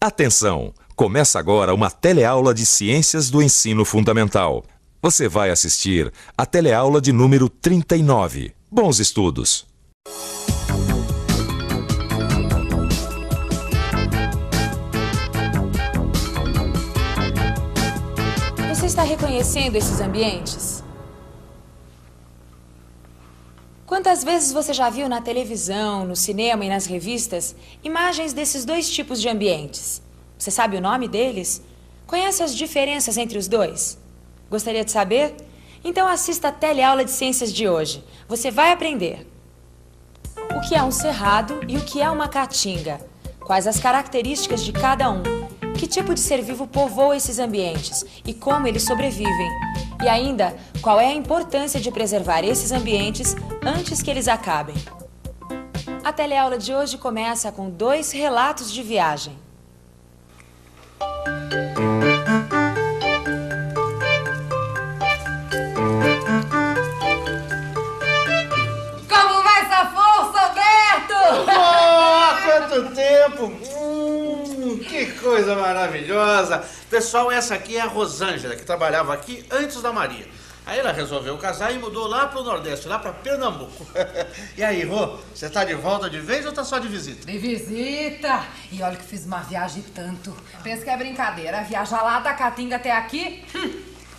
Atenção! Começa agora uma teleaula de Ciências do Ensino Fundamental. Você vai assistir a teleaula de número 39. Bons estudos! Você está reconhecendo esses ambientes? Quantas vezes você já viu na televisão, no cinema e nas revistas imagens desses dois tipos de ambientes? Você sabe o nome deles? Conhece as diferenças entre os dois? Gostaria de saber? Então assista a teleaula de ciências de hoje. Você vai aprender o que é um cerrado e o que é uma caatinga. Quais as características de cada um? Que tipo de ser vivo povoa esses ambientes e como eles sobrevivem? E ainda, qual é a importância de preservar esses ambientes antes que eles acabem? A teleaula de hoje começa com 2 relatos de viagem. Como vai essa força, Alberto? Oh, quanto tempo! Que coisa maravilhosa! Pessoal, essa aqui é a Rosângela, que trabalhava aqui antes da Maria. Aí ela resolveu casar e mudou lá pro Nordeste, lá pra Pernambuco. E aí, Rô, você tá de volta de vez ou tá só de visita? De visita! E olha que fiz uma viagem tanto. Pensa que é brincadeira. Viajar lá da Caatinga até aqui?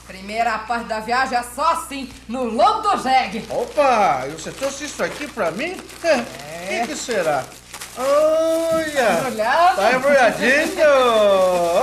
Primeira parte da viagem é só assim, no lombo do jegue. Opa, e você trouxe isso aqui pra mim? O que será? Olha! Tá embrulhadinho!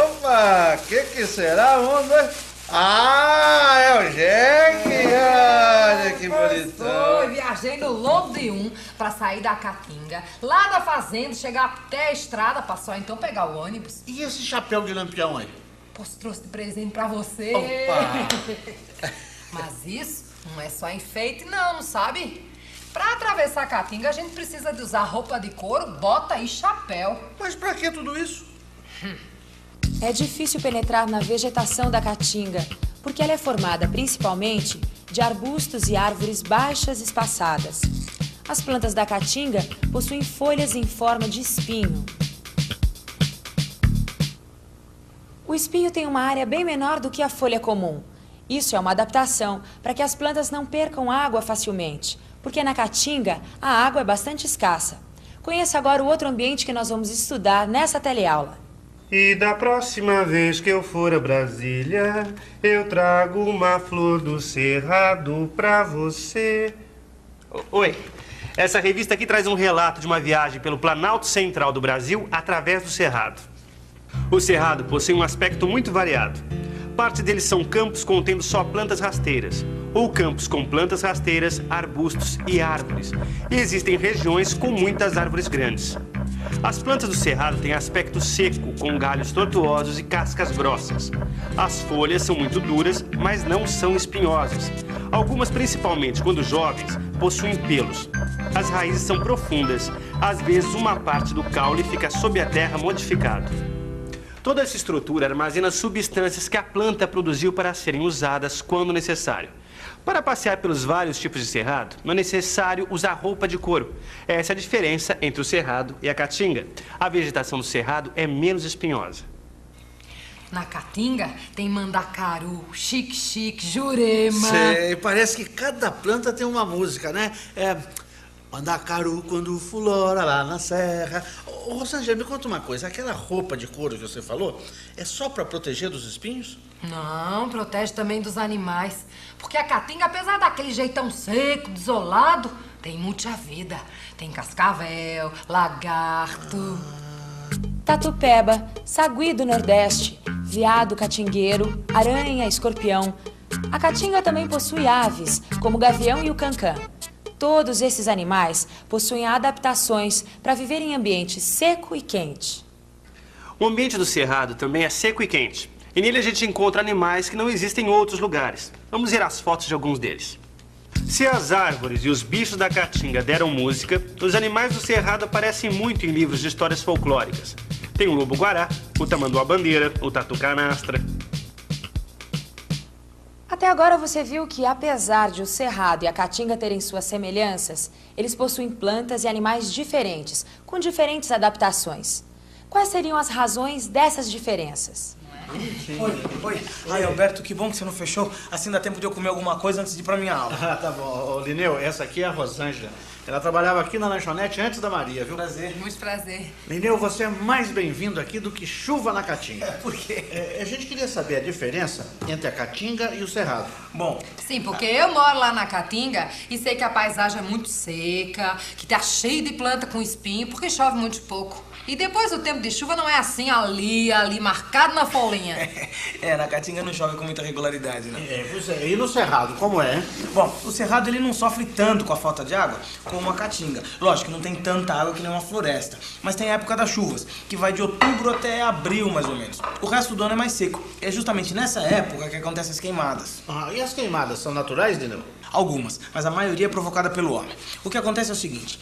Opa! Que será? Vamos ver. Ah, é o jegue! Olha que bonitão! Foi, viajei no lombo de um pra sair da Caatinga, lá da fazenda, chegar até a estrada pra só então pegar o ônibus. E esse chapéu de lampião aí? Pois trouxe de presente pra você. Opa! Mas isso não é só enfeite não sabe? Pra atravessar a Caatinga, a gente precisa de usar roupa de couro, bota e chapéu. Mas pra que tudo isso? É difícil penetrar na vegetação da Caatinga, porque ela é formada principalmente de arbustos e árvores baixas espaçadas. As plantas da Caatinga possuem folhas em forma de espinho. O espinho tem uma área bem menor do que a folha comum. Isso é uma adaptação para que as plantas não percam água facilmente, porque na Caatinga a água é bastante escassa. Conheça agora o outro ambiente que nós vamos estudar nessa teleaula. E da próxima vez que eu for a Brasília, eu trago uma flor do cerrado pra você. Oi, essa revista aqui traz um relato de uma viagem pelo Planalto Central do Brasil através do cerrado. O cerrado possui um aspecto muito variado. Parte deles são campos contendo só plantas rasteiras, ou campos com plantas rasteiras, arbustos e árvores. E existem regiões com muitas árvores grandes. As plantas do cerrado têm aspecto seco, com galhos tortuosos e cascas grossas. As folhas são muito duras, mas não são espinhosas. Algumas, principalmente quando jovens, possuem pelos. As raízes são profundas. Às vezes, uma parte do caule fica sob a terra modificado. Toda essa estrutura armazena substâncias que a planta produziu para serem usadas quando necessário. Para passear pelos vários tipos de cerrado, não é necessário usar roupa de couro. Essa é a diferença entre o cerrado e a caatinga. A vegetação do cerrado é menos espinhosa. Na Caatinga tem mandacaru, xique-xique, jurema. Sei, parece que cada planta tem uma música, né? Mandacaru quando fulora lá na serra. Ô, Rosângela, me conta uma coisa. Aquela roupa de couro que você falou é só para proteger dos espinhos? Não, protege também dos animais. Porque a Caatinga, apesar daquele jeitão seco, desolado, tem muita vida. Tem cascavel, lagarto. Tatupeba, sagui do Nordeste, veado catingueiro, aranha, escorpião. A Caatinga também possui aves, como o gavião e o cancã. Todos esses animais possuem adaptações para viver em ambiente seco e quente. O ambiente do cerrado também é seco e quente. E nele a gente encontra animais que não existem em outros lugares. Vamos ver as fotos de alguns deles. Se as árvores e os bichos da Caatinga deram música, os animais do cerrado aparecem muito em livros de histórias folclóricas. Tem o lobo-guará, o tamanduá-bandeira, o tatu-canastra. Até agora você viu que, apesar de o cerrado e a caatinga terem suas semelhanças, eles possuem plantas e animais diferentes, com diferentes adaptações. quais seriam as razões dessas diferenças? Oi. Ai, Alberto, que bom que você não fechou. Assim dá tempo de eu comer alguma coisa antes de ir pra minha aula. Ah, tá bom. Ô, Lineu, essa aqui é a Rosângela. Ela trabalhava aqui na lanchonete antes da Maria, viu? Prazer. Muito prazer. Lineu, você é mais bem-vindo aqui do que chuva na Caatinga. Por quê? A gente queria saber a diferença entre a Caatinga e o Cerrado. Bom, Sim, porque eu moro lá na Caatinga e sei que a paisagem é muito seca, que tá cheio de planta com espinho, porque chove muito pouco. E depois o tempo de chuva não é assim, ali, marcado na folhinha. na Caatinga não chove com muita regularidade, né? Pois é. E no Cerrado, como é? Bom, o Cerrado ele não sofre tanto com a falta de água como a Caatinga. Lógico que não tem tanta água que nem uma floresta, mas tem a época das chuvas, que vai de outubro até abril, mais ou menos. O resto do ano é mais seco. E é justamente nessa época que acontecem as queimadas. Ah, e as queimadas são naturais, Lineu? Algumas, mas a maioria é provocada pelo homem. O que acontece é o seguinte,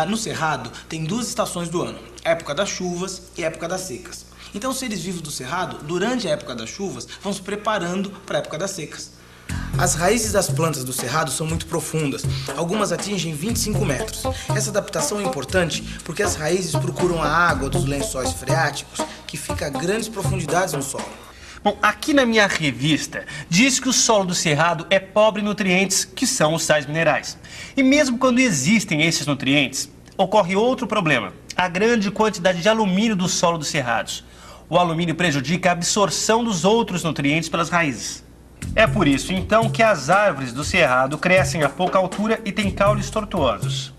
no Cerrado tem 2 estações do ano, época das chuvas e época das secas. Então os seres vivos do Cerrado, durante a época das chuvas, vão se preparando para a época das secas. As raízes das plantas do Cerrado são muito profundas, algumas atingem 25 metros. Essa adaptação é importante porque as raízes procuram a água dos lençóis freáticos, que fica a grandes profundidades no solo. Bom, aqui na minha revista diz que o solo do Cerrado é pobre em nutrientes, que são os sais minerais. E mesmo quando existem esses nutrientes, ocorre outro problema: a grande quantidade de alumínio do solo dos cerrados. O alumínio prejudica a absorção dos outros nutrientes pelas raízes. É por isso, então, que as árvores do Cerrado crescem a pouca altura e têm caules tortuosos.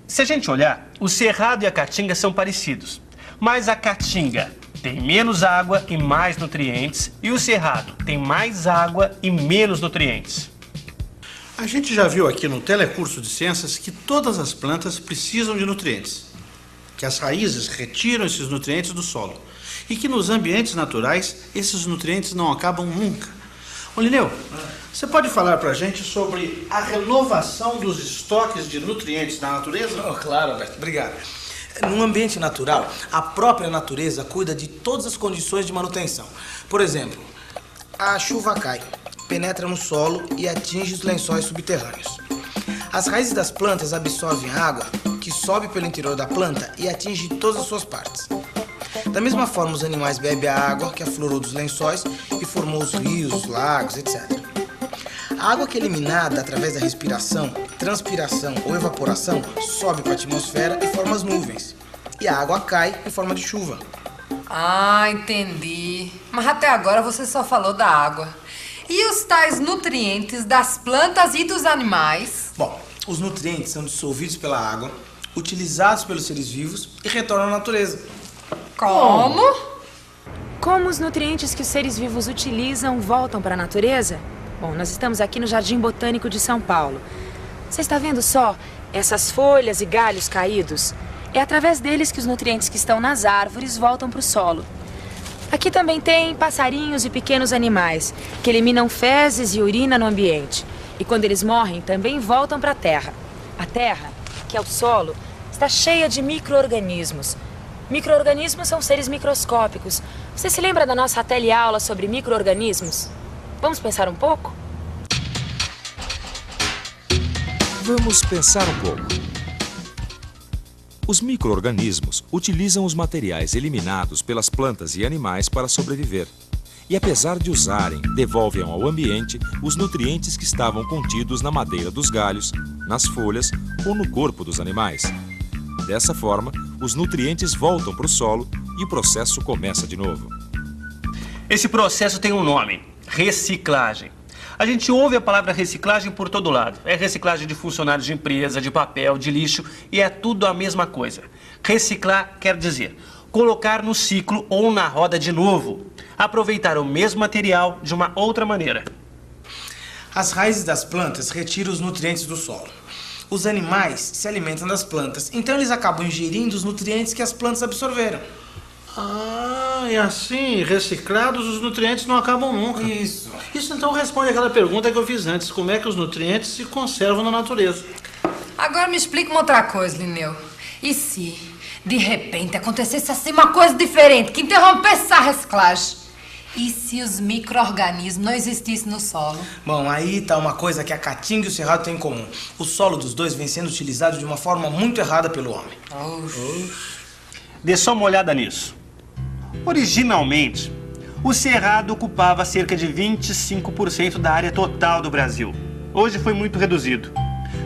Se a gente olhar, o Cerrado e a Caatinga são parecidos, mas a Caatinga tem menos água e mais nutrientes, e o Cerrado tem mais água e menos nutrientes. A gente já viu aqui no telecurso de ciências que todas as plantas precisam de nutrientes, que as raízes retiram esses nutrientes do solo e que nos ambientes naturais esses nutrientes não acabam nunca. Ô Lineu, você pode falar pra gente sobre a renovação dos estoques de nutrientes na natureza? Oh, claro, Alberto, obrigado. Num ambiente natural, a própria natureza cuida de todas as condições de manutenção. Por exemplo, a chuva cai, penetra no solo e atinge os lençóis subterrâneos. As raízes das plantas absorvem a água, que sobe pelo interior da planta e atinge todas as suas partes. Da mesma forma, os animais bebem a água que aflorou dos lençóis e formou os rios, os lagos, etc. A água que é eliminada através da respiração, transpiração ou evaporação sobe para a atmosfera e forma as nuvens. E a água cai em forma de chuva. Ah, entendi. Mas até agora você só falou da água. E os tais nutrientes das plantas e dos animais? Bom, os nutrientes são dissolvidos pela água, utilizados pelos seres vivos e retornam à natureza. Como? Como os nutrientes que os seres vivos utilizam voltam para a natureza? Bom, nós estamos aqui no Jardim Botânico de São Paulo. Você está vendo só essas folhas e galhos caídos? É através deles que os nutrientes que estão nas árvores voltam para o solo. Aqui também tem passarinhos e pequenos animais que eliminam fezes e urina no ambiente. E quando eles morrem, também voltam para a terra. A terra, que é o solo, está cheia de micro-organismos. Micro-organismos são seres microscópicos. Você se lembra da nossa teleaula sobre micro-organismos? Vamos pensar um pouco? Vamos pensar um pouco. Os micro-organismos utilizam os materiais eliminados pelas plantas e animais para sobreviver. E apesar de usarem, devolvem ao ambiente os nutrientes que estavam contidos na madeira dos galhos, nas folhas ou no corpo dos animais. Dessa forma, os nutrientes voltam para o solo e o processo começa de novo. Esse processo tem um nome: reciclagem. A gente ouve a palavra reciclagem por todo lado. É reciclagem de funcionários de empresa, de papel, de lixo, e é tudo a mesma coisa. Reciclar quer dizer colocar no ciclo ou na roda de novo. Aproveitar o mesmo material de uma outra maneira. As raízes das plantas retiram os nutrientes do solo. Os animais se alimentam das plantas, então eles acabam ingerindo os nutrientes que as plantas absorveram. Ah, e assim, reciclados, os nutrientes não acabam nunca. Isso. Isso então responde aquela pergunta que eu fiz antes: como é que os nutrientes se conservam na natureza? Agora me explica uma outra coisa, Lineu. E se, de repente, acontecesse assim uma coisa diferente, que interrompesse essa reciclagem? E se os micro-organismos não existissem no solo? Bom, aí tá uma coisa que a Caatinga e o Cerrado têm em comum. O solo dos dois vem sendo utilizado de uma forma muito errada pelo homem. Dê só uma olhada nisso. Originalmente, o Cerrado ocupava cerca de 25% da área total do Brasil. Hoje foi muito reduzido.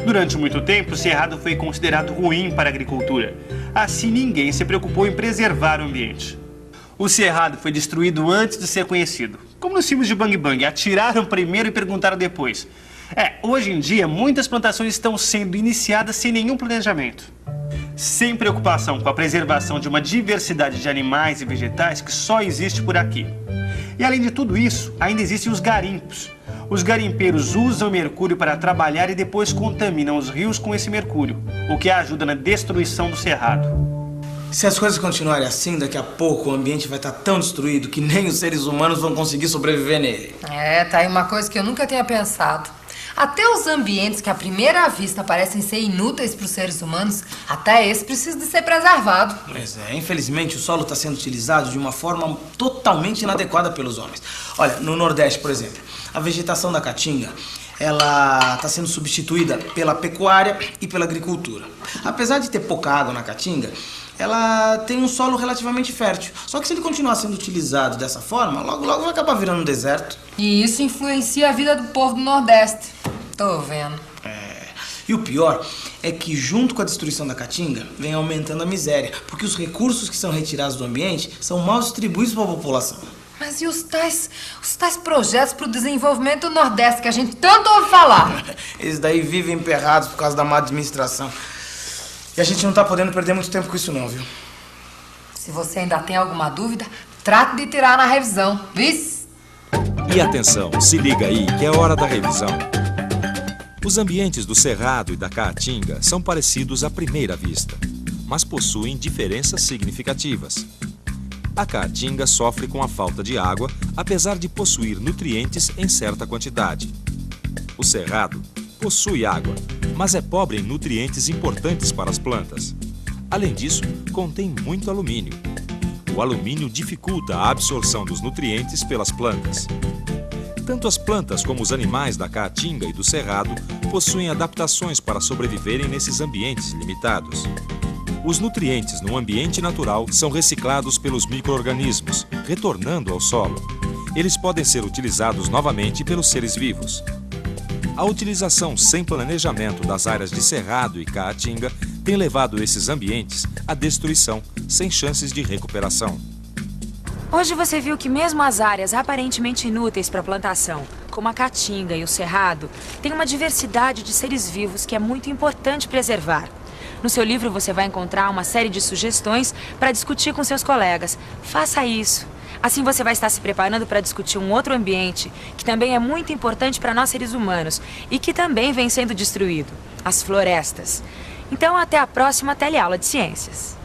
Durante muito tempo, o Cerrado foi considerado ruim para a agricultura. Assim, ninguém se preocupou em preservar o ambiente. O Cerrado foi destruído antes de ser conhecido. Como nos filmes de Bang Bang, atiraram primeiro e perguntaram depois. Hoje em dia, muitas plantações estão sendo iniciadas sem nenhum planejamento. Sem preocupação com a preservação de uma diversidade de animais e vegetais que só existe por aqui. E além de tudo isso, ainda existem os garimpos. Os garimpeiros usam mercúrio para trabalhar e depois contaminam os rios com esse mercúrio, o que ajuda na destruição do cerrado. Se as coisas continuarem assim, daqui a pouco o ambiente vai estar tão destruído que nem os seres humanos vão conseguir sobreviver nele. Tá aí uma coisa que eu nunca tinha pensado. Até os ambientes que à primeira vista parecem ser inúteis para os seres humanos, até esse precisa de ser preservado. Pois é, infelizmente o solo está sendo utilizado de uma forma totalmente inadequada pelos homens. Olha, no Nordeste, por exemplo, a vegetação da caatinga, ela está sendo substituída pela pecuária e pela agricultura. Apesar de ter pouca água na caatinga, ela tem um solo relativamente fértil. Só que se ele continuar sendo utilizado dessa forma, logo logo vai acabar virando um deserto. E isso influencia a vida do povo do Nordeste. Tô vendo. E o pior é que junto com a destruição da caatinga, vem aumentando a miséria, porque os recursos que são retirados do ambiente são mal distribuídos para a população. Mas e os tais projetos para o desenvolvimento do Nordeste que a gente tanto ouve falar? Eles daí vivem emperrados por causa da má administração. E a gente não tá podendo perder muito tempo com isso não, viu? Se você ainda tem alguma dúvida, trate de tirar na revisão, viu? E atenção, se liga aí que é hora da revisão. Os ambientes do Cerrado e da Caatinga são parecidos à primeira vista, mas possuem diferenças significativas. A Caatinga sofre com a falta de água, apesar de possuir nutrientes em certa quantidade. O Cerrado possui água, mas é pobre em nutrientes importantes para as plantas. Além disso, contém muito alumínio. O alumínio dificulta a absorção dos nutrientes pelas plantas. Tanto as plantas como os animais da Caatinga e do Cerrado possuem adaptações para sobreviverem nesses ambientes limitados. Os nutrientes no ambiente natural são reciclados pelos micro-organismos, retornando ao solo. Eles podem ser utilizados novamente pelos seres vivos. A utilização sem planejamento das áreas de Cerrado e Caatinga tem levado esses ambientes à destruição, sem chances de recuperação. Hoje você viu que mesmo as áreas aparentemente inúteis para plantação, como a Caatinga e o Cerrado, têm uma diversidade de seres vivos que é muito importante preservar. No seu livro você vai encontrar uma série de sugestões para discutir com seus colegas. Faça isso. Assim você vai estar se preparando para discutir um outro ambiente que também é muito importante para nós seres humanos e que também vem sendo destruído, as florestas. Então até a próxima teleaula de ciências.